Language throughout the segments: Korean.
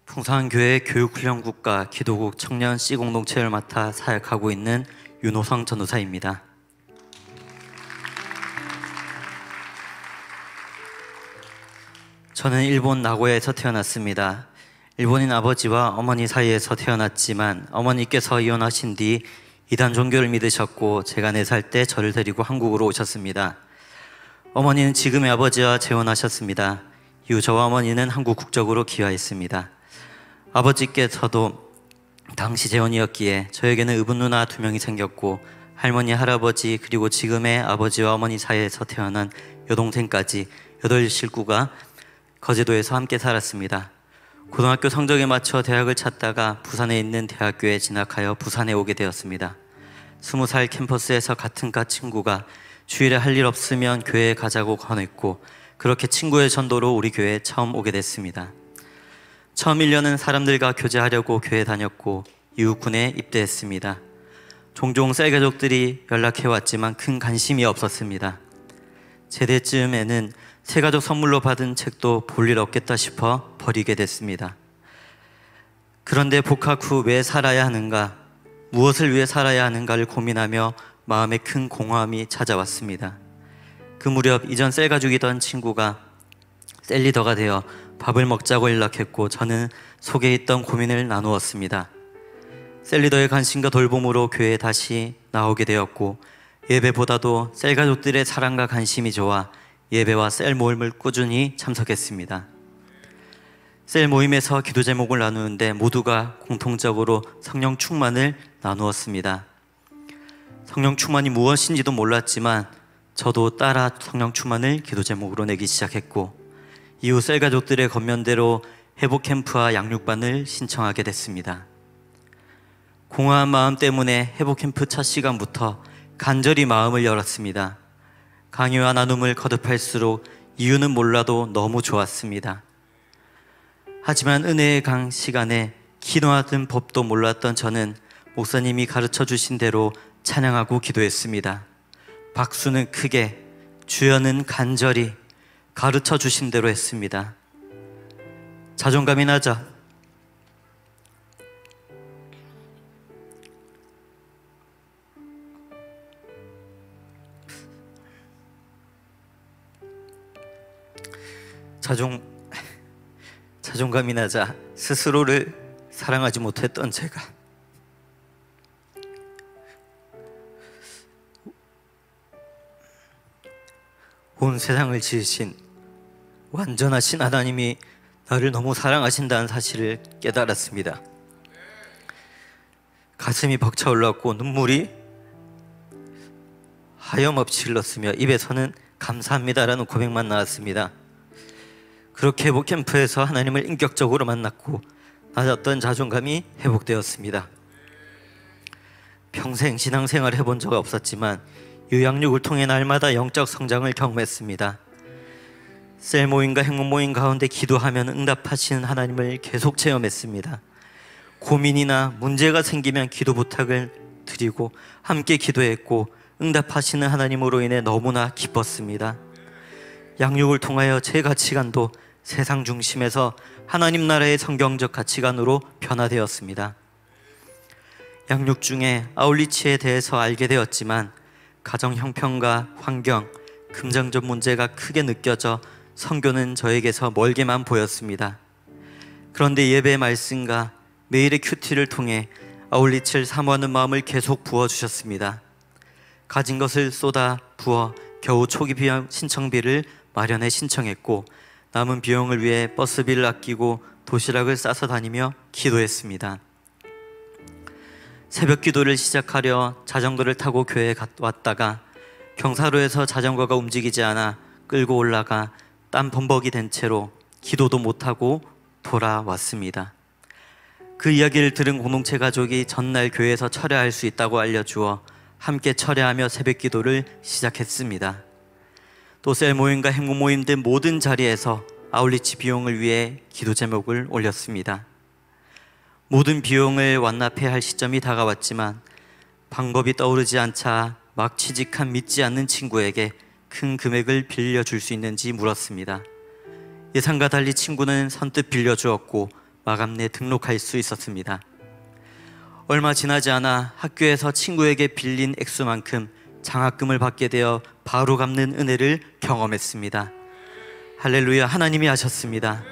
풍산교회 교육훈련국과 기도국 청년 C공동체를 맡아 사역하고 있는 윤호성 전도사입니다. 저는 일본 나고야에서 태어났습니다. 일본인 아버지와 어머니 사이에서 태어났지만 어머니께서 이혼하신 뒤 이단 종교를 믿으셨고 제가 4살 때 저를 데리고 한국으로 오셨습니다. 어머니는 지금의 아버지와 재혼하셨습니다. 이후 저와 어머니는 한국 국적으로 귀화했습니다. 아버지께서도 당시 재혼이었기에 저에게는 의붓 누나 2명이 생겼고 할머니, 할아버지 그리고 지금의 아버지와 어머니 사이에서 태어난 여동생까지 8식구가 거제도에서 함께 살았습니다. 고등학교 성적에 맞춰 대학을 찾다가 부산에 있는 대학교에 진학하여 부산에 오게 되었습니다. 20살 캠퍼스에서 같은 과 친구가 주일에 할 일 없으면 교회에 가자고 권했고 그렇게 친구의 전도로 우리 교회에 처음 오게 됐습니다. 처음 1년은 사람들과 교제하려고 교회 다녔고 이후 군에 입대했습니다. 종종 셀가족들이 연락해왔지만 큰 관심이 없었습니다. 제대쯤에는 새가족 선물로 받은 책도 볼 일 없겠다 싶어 버리게 됐습니다. 그런데 복학 후 왜 살아야 하는가, 무엇을 위해 살아야 하는가를 고민하며 마음에 큰 공허함이 찾아왔습니다. 그 무렵 이전 셀가족이던 친구가 셀리더가 되어 밥을 먹자고 연락했고 저는 속에 있던 고민을 나누었습니다. 셀리더의 관심과 돌봄으로 교회에 다시 나오게 되었고 예배보다도 셀가족들의 사랑과 관심이 좋아 예배와 셀 모임을 꾸준히 참석했습니다. 셀 모임에서 기도 제목을 나누는데 모두가 공통적으로 성령 충만을 나누었습니다. 성령 충만이 무엇인지도 몰랐지만 저도 따라 성령 충만을 기도 제목으로 내기 시작했고 이후 셀 가족들의 권면대로 회복 캠프와 양육반을 신청하게 됐습니다. 공허한 마음 때문에 회복 캠프 첫 시간부터 간절히 마음을 열었습니다. 강의와 나눔을 거듭할수록 이유는 몰라도 너무 좋았습니다. 하지만 은혜의 강 시간에 기도하던 법도 몰랐던 저는 목사님이 가르쳐 주신 대로 찬양하고 기도했습니다. 박수는 크게, 주여는 간절히 가르쳐 주신 대로 했습니다. 자존감이 낮아 자존감이 낮아 스스로를 사랑하지 못했던 제가 온 세상을 지으신 완전하신 하나님이 나를 너무 사랑하신다는 사실을 깨달았습니다. 가슴이 벅차올랐고 눈물이 하염없이 흘렀으며 입에서는 감사합니다라는 고백만 나왔습니다. 그렇게 회복 캠프에서 하나님을 인격적으로 만났고 낮았던 자존감이 회복되었습니다. 평생 신앙생활을 해본 적 없었지만 유양육을 통해 날마다 영적 성장을 경험했습니다. 셀 모임과 행복 모임 가운데 기도하면 응답하시는 하나님을 계속 체험했습니다. 고민이나 문제가 생기면 기도 부탁을 드리고 함께 기도했고 응답하시는 하나님으로 인해 너무나 기뻤습니다. 양육을 통하여 제 가치관도 세상 중심에서 하나님 나라의 성경적 가치관으로 변화되었습니다. 양육 중에 아울리치에 대해서 알게 되었지만 가정 형편과 환경, 금전적 문제가 크게 느껴져 선교는 저에게서 멀게만 보였습니다. 그런데 예배의 말씀과 매일의 큐티를 통해 아울리치를 사모하는 마음을 계속 부어주셨습니다. 가진 것을 쏟아 부어 겨우 초기 비용 신청비를 마련해 신청했고 남은 비용을 위해 버스비를 아끼고 도시락을 싸서 다니며 기도했습니다. 새벽 기도를 시작하려 자전거를 타고 교회에 왔다가 경사로에서 자전거가 움직이지 않아 끌고 올라가 땀 범벅이 된 채로 기도도 못하고 돌아왔습니다. 그 이야기를 들은 공동체 가족이 전날 교회에서 철야할 수 있다고 알려주어 함께 철야하며 새벽 기도를 시작했습니다. 또 셀 모임과 행복 모임 등 모든 자리에서 아울리치 비용을 위해 기도 제목을 올렸습니다. 모든 비용을 완납해야 할 시점이 다가왔지만 방법이 떠오르지 않자 막 취직한 믿지 않는 친구에게 큰 금액을 빌려줄 수 있는지 물었습니다. 예상과 달리 친구는 선뜻 빌려주었고 마감내에 등록할 수 있었습니다. 얼마 지나지 않아 학교에서 친구에게 빌린 액수만큼 장학금을 받게 되어 바로 갚는 은혜를 경험했습니다. 할렐루야, 하나님이 하셨습니다.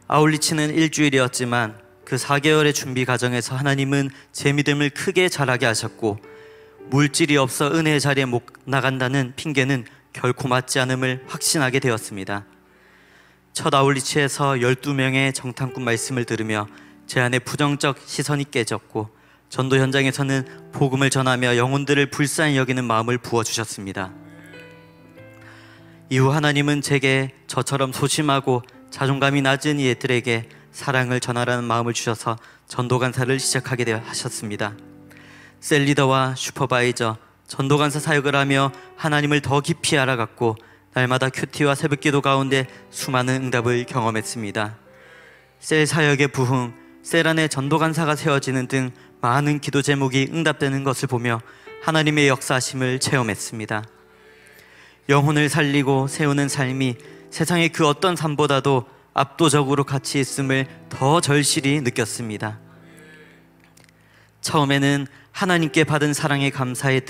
아울리치는 일주일이었지만 그 4개월의 준비 과정에서 하나님은 제 믿음을 크게 자라게 하셨고, 물질이 없어 은혜의 자리에 못 나간다는 핑계는 결코 맞지 않음을 확신하게 되었습니다. 첫 아울리치에서 12명의 정탐꾼 말씀을 들으며 제 안에 부정적 시선이 깨졌고, 전도 현장에서는 복음을 전하며 영혼들을 불쌍히 여기는 마음을 부어주셨습니다. 이후 하나님은 제게 저처럼 소심하고 자존감이 낮은 이들에게 사랑을 전하라는 마음을 주셔서 전도간사를 시작하게 하셨습니다. 셀리더와 슈퍼바이저, 전도간사 사역을 하며 하나님을 더 깊이 알아갔고, 날마다 큐티와 새벽기도 가운데 수많은 응답을 경험했습니다. 셀 사역의 부흥, 셀 안에 전도간사가 세워지는 등 많은 기도 제목이 응답되는 것을 보며 하나님의 역사하심을 체험했습니다. 영혼을 살리고 세우는 삶이 세상의 그 어떤 삶보다도 압도적으로 가치 있음을 더 절실히 느꼈습니다. 처음에는 하나님께 받은 사랑에 감사해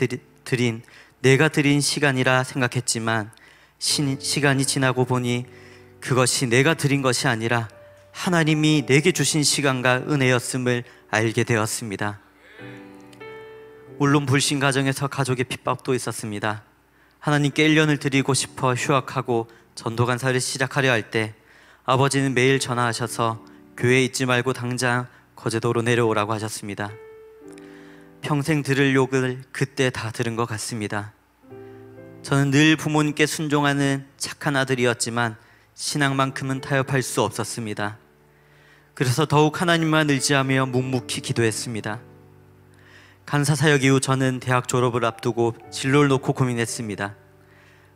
드린 내가 드린 시간이라 생각했지만, 시간이 지나고 보니 그것이 내가 드린 것이 아니라 하나님이 내게 주신 시간과 은혜였음을 알게 되었습니다. 물론 불신 가정에서 가족의 핍박도 있었습니다. 하나님께 1년을 드리고 싶어 휴학하고 전도간사를 시작하려 할 때 아버지는 매일 전화하셔서 교회에 있지 말고 당장 거제도로 내려오라고 하셨습니다. 평생 들을 욕을 그때 다 들은 것 같습니다. 저는 늘 부모님께 순종하는 착한 아들이었지만 신앙만큼은 타협할 수 없었습니다. 그래서 더욱 하나님만 의지하며 묵묵히 기도했습니다. 간사사역 이후 저는 대학 졸업을 앞두고 진로를 놓고 고민했습니다.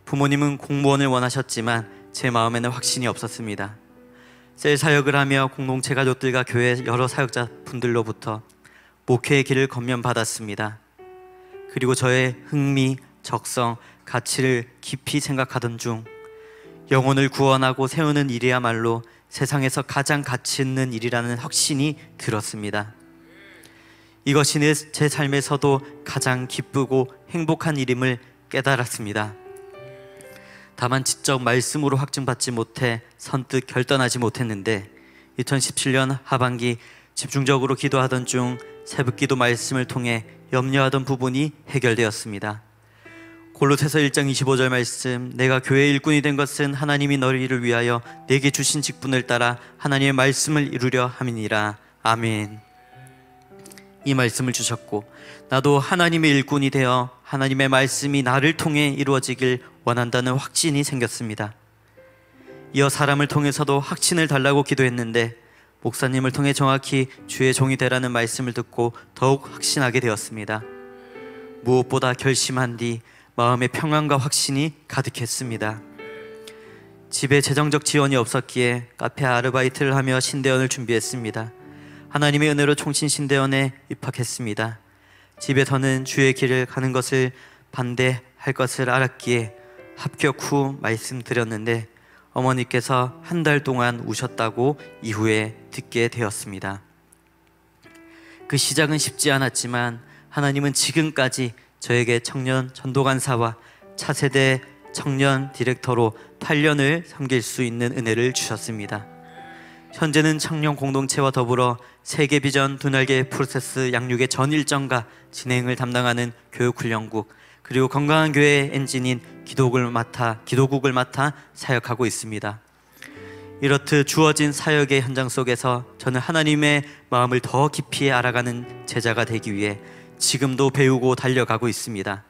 부모님은 공무원을 원하셨지만 제 마음에는 확신이 없었습니다. 셀 사역을 하며 공동체 가족들과 교회 여러 사역자분들로부터 목회의 길을 건면받았습니다. 그리고 저의 흥미, 적성, 가치를 깊이 생각하던 중 영혼을 구원하고 세우는 일이야말로 세상에서 가장 가치 있는 일이라는 확신이 들었습니다. 이것이 제 삶에서도 가장 기쁘고 행복한 일임을 깨달았습니다. 다만 직접 말씀으로 확증받지 못해 선뜻 결단하지 못했는데, 2017년 하반기 집중적으로 기도하던 중 새벽기도 말씀을 통해 염려하던 부분이 해결되었습니다. 골로새서 1장 25절 말씀, 내가 교회의 일꾼이 된 것은 하나님이 너희를 위하여 내게 주신 직분을 따라 하나님의 말씀을 이루려 함이니라. 아멘. 이 말씀을 주셨고, 나도 하나님의 일꾼이 되어 하나님의 말씀이 나를 통해 이루어지길 원한다는 확신이 생겼습니다. 이어 사람을 통해서도 확신을 달라고 기도했는데, 목사님을 통해 정확히 주의 종이 되라는 말씀을 듣고 더욱 확신하게 되었습니다. 무엇보다 결심한 뒤 마음의 평안과 확신이 가득했습니다. 집에 재정적 지원이 없었기에 카페 아르바이트를 하며 신대원을 준비했습니다. 하나님의 은혜로 총신신대원에 입학했습니다. 집에서는 주의 길을 가는 것을 반대할 것을 알았기에 합격 후 말씀드렸는데, 어머니께서 한 달 동안 우셨다고 이후에 듣게 되었습니다. 그 시작은 쉽지 않았지만 하나님은 지금까지 저에게 청년 전도간사와 차세대 청년 디렉터로 8년을 섬길 수 있는 은혜를 주셨습니다. 현재는 청년 공동체와 더불어 세계 비전 두 날개 프로세스 양육의 전 일정과 진행을 담당하는 교육훈련국, 그리고 건강한 교회 엔진인 기도국을 맡아 사역하고 있습니다. 이렇듯 주어진 사역의 현장 속에서 저는 하나님의 마음을 더 깊이 알아가는 제자가 되기 위해 지금도 배우고 달려가고 있습니다.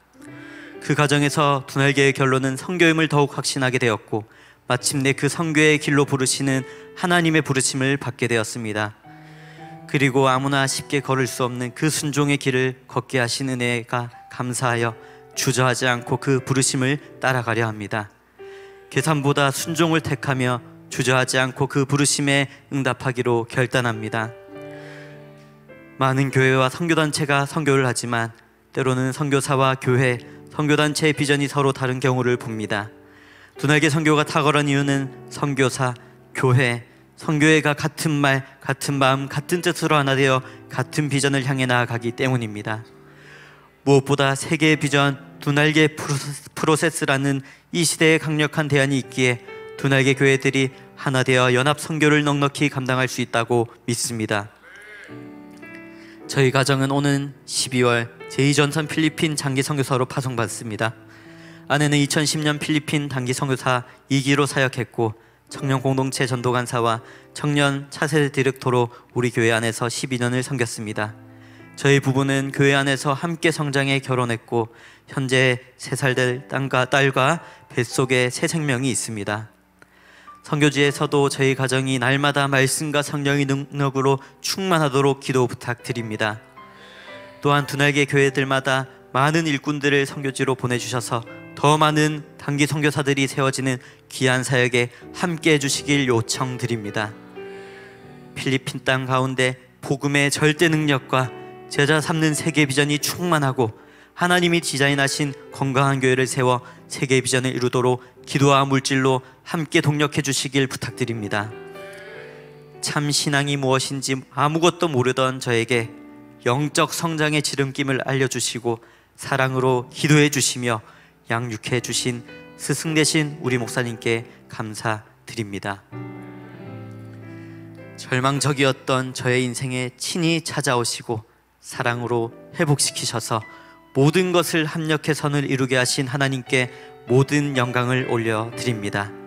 그 과정에서 두 날개의 결론은 선교임을 더욱 확신하게 되었고, 마침내 그 선교의 길로 부르시는 하나님의 부르심을 받게 되었습니다. 그리고 아무나 쉽게 걸을 수 없는 그 순종의 길을 걷게 하신 은혜가 감사하여 주저하지 않고 그 부르심을 따라가려 합니다. 계산보다 순종을 택하며 주저하지 않고 그 부르심에 응답하기로 결단합니다. 많은 교회와 선교단체가 선교를 하지만 때로는 선교사와 교회, 선교단체의 비전이 서로 다른 경우를 봅니다. 두 날개 선교가 탁월한 이유는 선교사, 교회, 선교회가 같은 말, 같은 마음, 같은 뜻으로 하나 되어 같은 비전을 향해 나아가기 때문입니다. 무엇보다 세계의 비전, 두 날개 프로세스라는 이 시대에 강력한 대안이 있기에 두 날개 교회들이 하나 되어 연합 선교를 넉넉히 감당할 수 있다고 믿습니다. 저희 가정은 오는 12월 제2전선 필리핀 장기 선교사로 파송받습니다. 아내는 2010년 필리핀 단기 선교사 2기로 사역했고 청년 공동체 전도간사와 청년 차세대 디렉터로 우리 교회 안에서 12년을 섬겼습니다. 저희 부부는 교회 안에서 함께 성장해 결혼했고 현재 3살 될 딸과 뱃속에 새 생명이 있습니다. 선교지에서도 저희 가정이 날마다 말씀과 성령의 능력으로 충만하도록 기도 부탁드립니다. 또한 두 날개 교회들마다 많은 일꾼들을 선교지로 보내주셔서 더 많은 단기 선교사들이 세워지는 귀한 사역에 함께 해주시길 요청드립니다. 필리핀 땅 가운데 복음의 절대 능력과 제자 삼는 세계 비전이 충만하고 하나님이 디자인하신 건강한 교회를 세워 세계 비전을 이루도록 기도와 물질로 함께 동력해 주시길 부탁드립니다. 참 신앙이 무엇인지 아무것도 모르던 저에게 영적 성장의 지름길을 알려주시고 사랑으로 기도해 주시며 양육해 주신 스승 되신 우리 목사님께 감사드립니다. 절망적이었던 저의 인생에 친히 찾아오시고 사랑으로 회복시키셔서 모든 것을 합력해 선을 이루게 하신 하나님께 모든 영광을 올려드립니다.